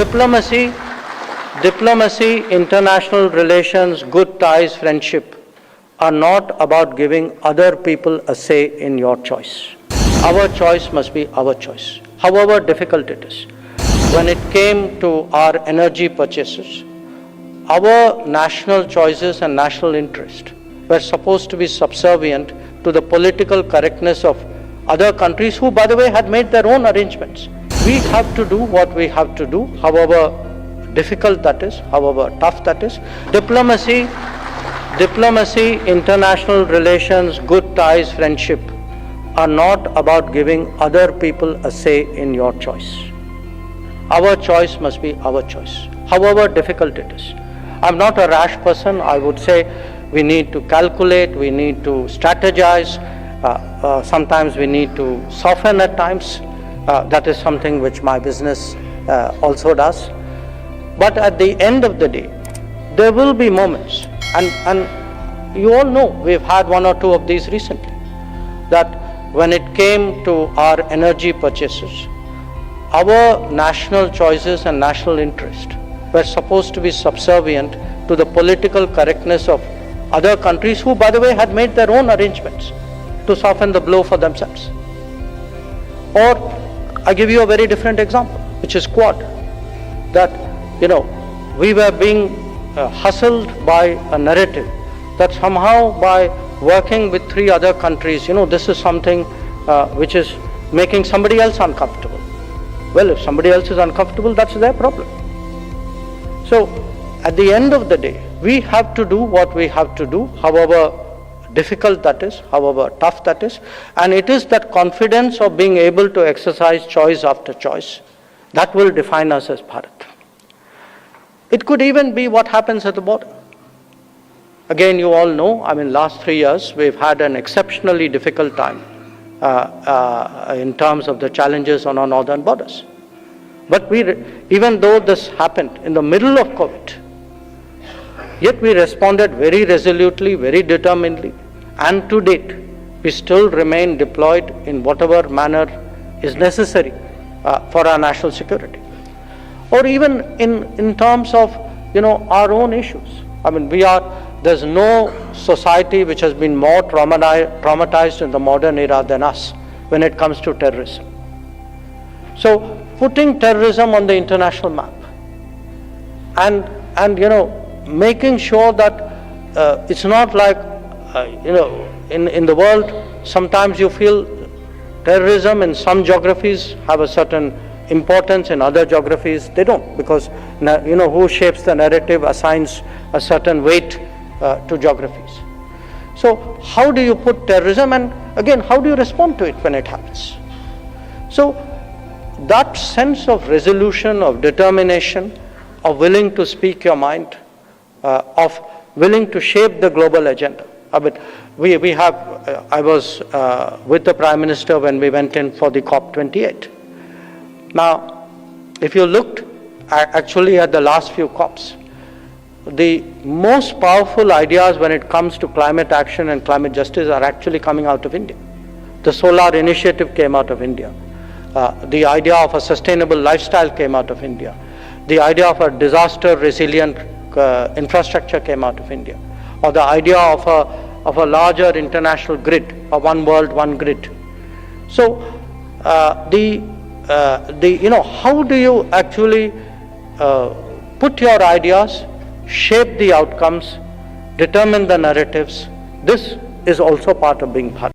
Diplomacy, international relations, good ties, friendship are not about giving other people a say in your choice. Our choice must be our choice, however difficult it is. When it came to our energy purchases, our national choices and national interest were supposed to be subservient to the political correctness of other countries who, by the way, had made their own arrangements. We have to do what we have to do, however difficult that is, however tough that is. Diplomacy, international relations, good ties, friendship are not about giving other people a say in your choice. Our choice must be our choice, however difficult it is. I'm not a rash person. I would say we need to calculate, we need to strategize, sometimes we need to soften at times. That is something which my business also does. But at the end of the day, there will be moments, and you all know we've had one or two of these recently, that when it came to our energy purchases, our national choices and national interest were supposed to be subservient to the political correctness of other countries who, by the way, had made their own arrangements to soften the blow for themselves. Or I give you a very different example, which is Quad, that we were being hustled by a narrative that somehow by working with 3 other countries, this is something which is making somebody else uncomfortable. Well, if somebody else is uncomfortable, that's their problem. So at the end of the day, we have to do what we have to do, however difficult that is, however tough that is, and it is that confidence of being able to exercise choice after choice that will define us as Bharat. It could even be what happens at the border. Again, you all know, last 3 years we've had an exceptionally difficult time in terms of the challenges on our northern borders. But even though this happened in the middle of COVID, yet we responded very resolutely, very determinedly, and to date, we still remain deployed in whatever manner is necessary for our national security. Or even in terms of, our own issues. There's no society which has been more traumatized in the modern era than us when it comes to terrorism. So, putting terrorism on the international map and making sure that it's not like, in the world, sometimes you feel terrorism in some geographies have a certain importance, in other geographies they don't, because who shapes the narrative assigns a certain weight to geographies. So how do you put terrorism, and again, how do you respond to it when it happens? So that sense of resolution, of determination, of willing to speak your mind, of willing to shape the global agenda. I was with the Prime Minister when we went in for the COP28. Now, if you looked actually at the last few COPs, the most powerful ideas when it comes to climate action and climate justice are actually coming out of India. The solar initiative came out of India. The idea of a sustainable lifestyle came out of India. The idea of a disaster resilient infrastructure came out of India. Or the idea of a larger international grid, a one world, one grid. So how do you actually put your ideas, shape the outcomes, determine the narratives? This is also part of being Bharat.